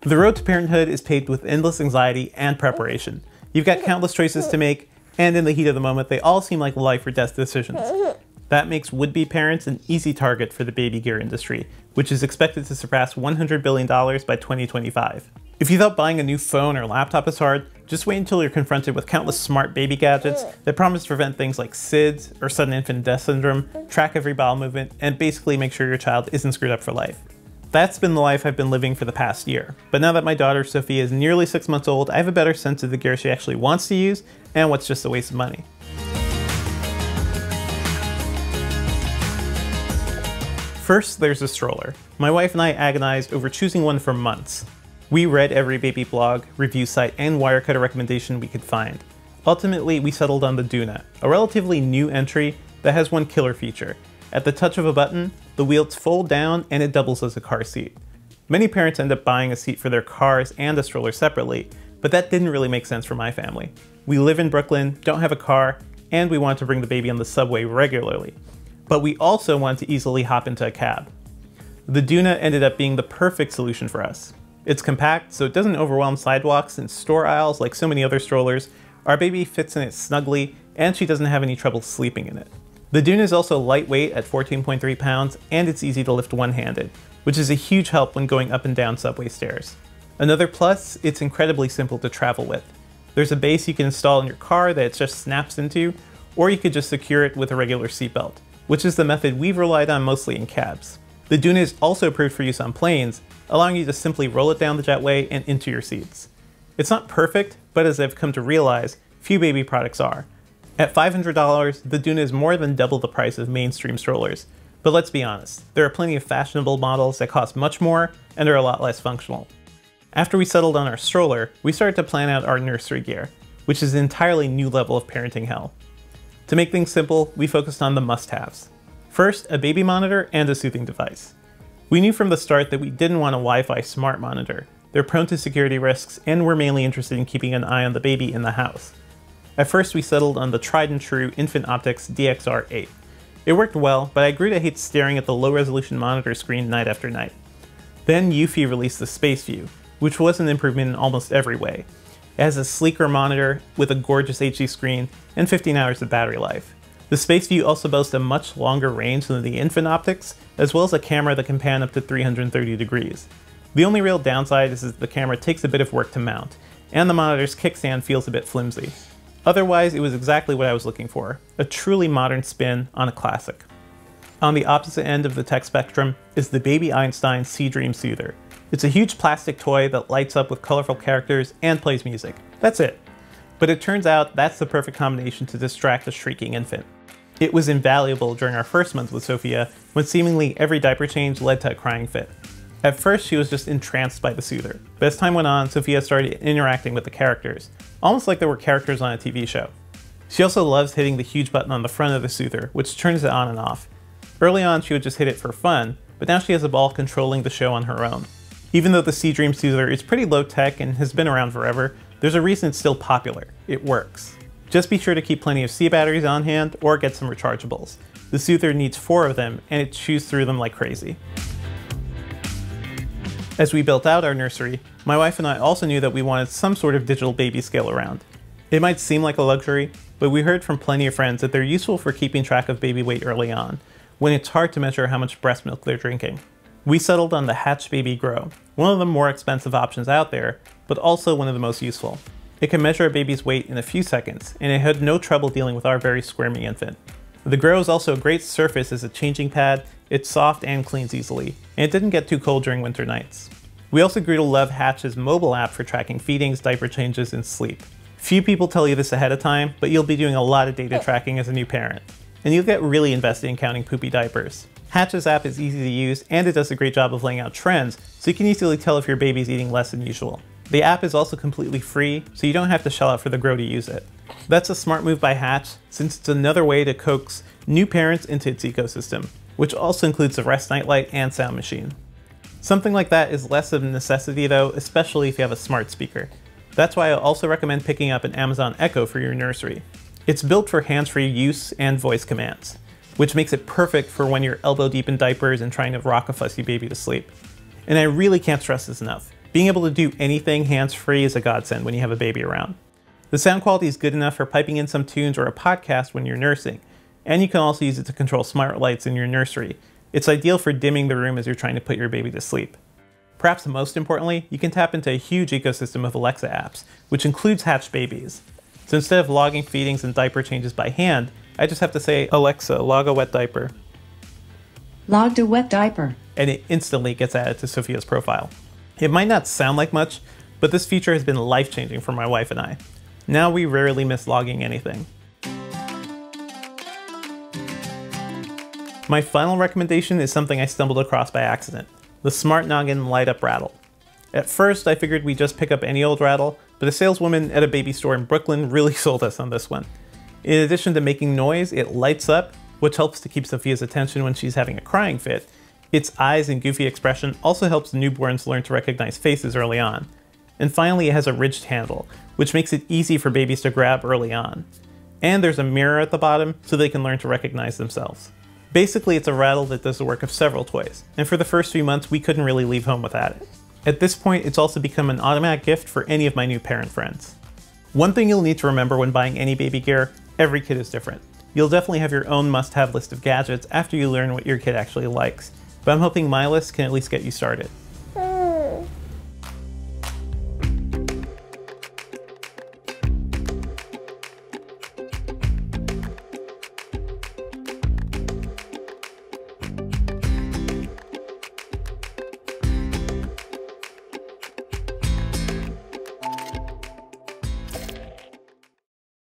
The road to parenthood is paved with endless anxiety and preparation. You've got countless choices to make, and in the heat of the moment, they all seem like life or death decisions. That makes would-be parents an easy target for the baby gear industry, which is expected to surpass $100 billion by 2025. If you thought buying a new phone or laptop is hard, just wait until you're confronted with countless smart baby gadgets that promise to prevent things like SIDS, or sudden infant death syndrome, track every bowel movement, and basically make sure your child isn't screwed up for life. That's been the life I've been living for the past year, but now that my daughter Sophia is nearly 6 months old, I have a better sense of the gear she actually wants to use and what's just a waste of money. First, there's the stroller. My wife and I agonized over choosing one for months. We read every baby blog, review site, and Wirecutter recommendation we could find. Ultimately, we settled on the Duna, a relatively new entry that has one killer feature. At the touch of a button, the wheels fold down and it doubles as a car seat. Many parents end up buying a seat for their cars and a stroller separately, but that didn't really make sense for my family. We live in Brooklyn, don't have a car, and we want to bring the baby on the subway regularly. But we also want to easily hop into a cab. The Duna ended up being the perfect solution for us. It's compact, so it doesn't overwhelm sidewalks and store aisles like so many other strollers. Our baby fits in it snugly, and she doesn't have any trouble sleeping in it. The Duna is also lightweight at 14.3 pounds, and it's easy to lift one-handed, which is a huge help when going up and down subway stairs. Another plus, it's incredibly simple to travel with. There's a base you can install in your car that it just snaps into, or you could just secure it with a regular seatbelt, which is the method we've relied on mostly in cabs. The Duna is also approved for use on planes, allowing you to simply roll it down the jetway and into your seats. It's not perfect, but as I've come to realize, few baby products are. At $500, the Duna is more than double the price of mainstream strollers. But let's be honest, there are plenty of fashionable models that cost much more and are a lot less functional. After we settled on our stroller, we started to plan out our nursery gear, which is an entirely new level of parenting hell. To make things simple, we focused on the must-haves. First, a baby monitor and a soothing device. We knew from the start that we didn't want a Wi-Fi smart monitor. They're prone to security risks, and we're mainly interested in keeping an eye on the baby in the house. At first, we settled on the tried and true Infant Optics DXR8. It worked well, but I grew to hate staring at the low-resolution monitor screen night after night. Then Eufy released the Space View, which was an improvement in almost every way. It has a sleeker monitor with a gorgeous HD screen and 15 hours of battery life. The Space View also boasts a much longer range than the Infant Optics, as well as a camera that can pan up to 330 degrees. The only real downside is that the camera takes a bit of work to mount, and the monitor's kickstand feels a bit flimsy. Otherwise, it was exactly what I was looking for, a truly modern spin on a classic. On the opposite end of the tech spectrum is the Baby Einstein Sea-Dream Soother. It's a huge plastic toy that lights up with colorful characters and plays music. That's it. But it turns out that's the perfect combination to distract a shrieking infant. It was invaluable during our first month with Sophia, when seemingly every diaper change led to a crying fit. At first, she was just entranced by the soother, but as time went on, Sophia started interacting with the characters, almost like they were characters on a TV show. She also loves hitting the huge button on the front of the soother, which turns it on and off. Early on, she would just hit it for fun, but now she has a ball controlling the show on her own. Even though the Sea-Dream Soother is pretty low-tech and has been around forever, there's a reason it's still popular. It works. Just be sure to keep plenty of C batteries on hand or get some rechargeables. The soother needs 4 of them, and it chews through them like crazy. As we built out our nursery, my wife and I also knew that we wanted some sort of digital baby scale around. It might seem like a luxury, but we heard from plenty of friends that they're useful for keeping track of baby weight early on, when it's hard to measure how much breast milk they're drinking. We settled on the Hatch Baby Grow, one of the more expensive options out there, but also one of the most useful. It can measure a baby's weight in a few seconds, and it had no trouble dealing with our very squirmy infant. The Grow is also a great surface as a changing pad. It's soft and cleans easily, and it didn't get too cold during winter nights. We also grew to love Hatch's mobile app for tracking feedings, diaper changes, and sleep. Few people tell you this ahead of time, but you'll be doing a lot of data tracking as a new parent, and you'll get really invested in counting poopy diapers. Hatch's app is easy to use, and it does a great job of laying out trends, so you can easily tell if your baby's eating less than usual. The app is also completely free, so you don't have to shell out for the Grow to use it. That's a smart move by Hatch, since it's another way to coax new parents into its ecosystem, which also includes the Rest Nightlight and Sound Machine. Something like that is less of a necessity though, especially if you have a smart speaker. That's why I also recommend picking up an Amazon Echo for your nursery. It's built for hands-free use and voice commands, which makes it perfect for when you're elbow deep in diapers and trying to rock a fussy baby to sleep. And I really can't stress this enough. Being able to do anything hands-free is a godsend when you have a baby around. The sound quality is good enough for piping in some tunes or a podcast when you're nursing, and you can also use it to control smart lights in your nursery. It's ideal for dimming the room as you're trying to put your baby to sleep. Perhaps most importantly, you can tap into a huge ecosystem of Alexa apps, which includes hatched babies. So instead of logging feedings and diaper changes by hand, I just have to say, Alexa, log a wet diaper. Logged a wet diaper. And it instantly gets added to Sophia's profile. It might not sound like much, but this feature has been life-changing for my wife and I. Now we rarely miss logging anything. My final recommendation is something I stumbled across by accident: the Smart Noggin light-up rattle. At first, I figured we'd just pick up any old rattle, but a saleswoman at a baby store in Brooklyn really sold us on this one. In addition to making noise, it lights up, which helps to keep Sophia's attention when she's having a crying fit. Its eyes and goofy expression also helps newborns learn to recognize faces early on. And finally, it has a ridged handle, which makes it easy for babies to grab early on. And there's a mirror at the bottom, so they can learn to recognize themselves. Basically, it's a rattle that does the work of several toys, and for the first few months, we couldn't really leave home without it. At this point, it's also become an automatic gift for any of my new parent friends. One thing you'll need to remember when buying any baby gear: every kid is different. You'll definitely have your own must-have list of gadgets after you learn what your kid actually likes, but I'm hoping my list can at least get you started.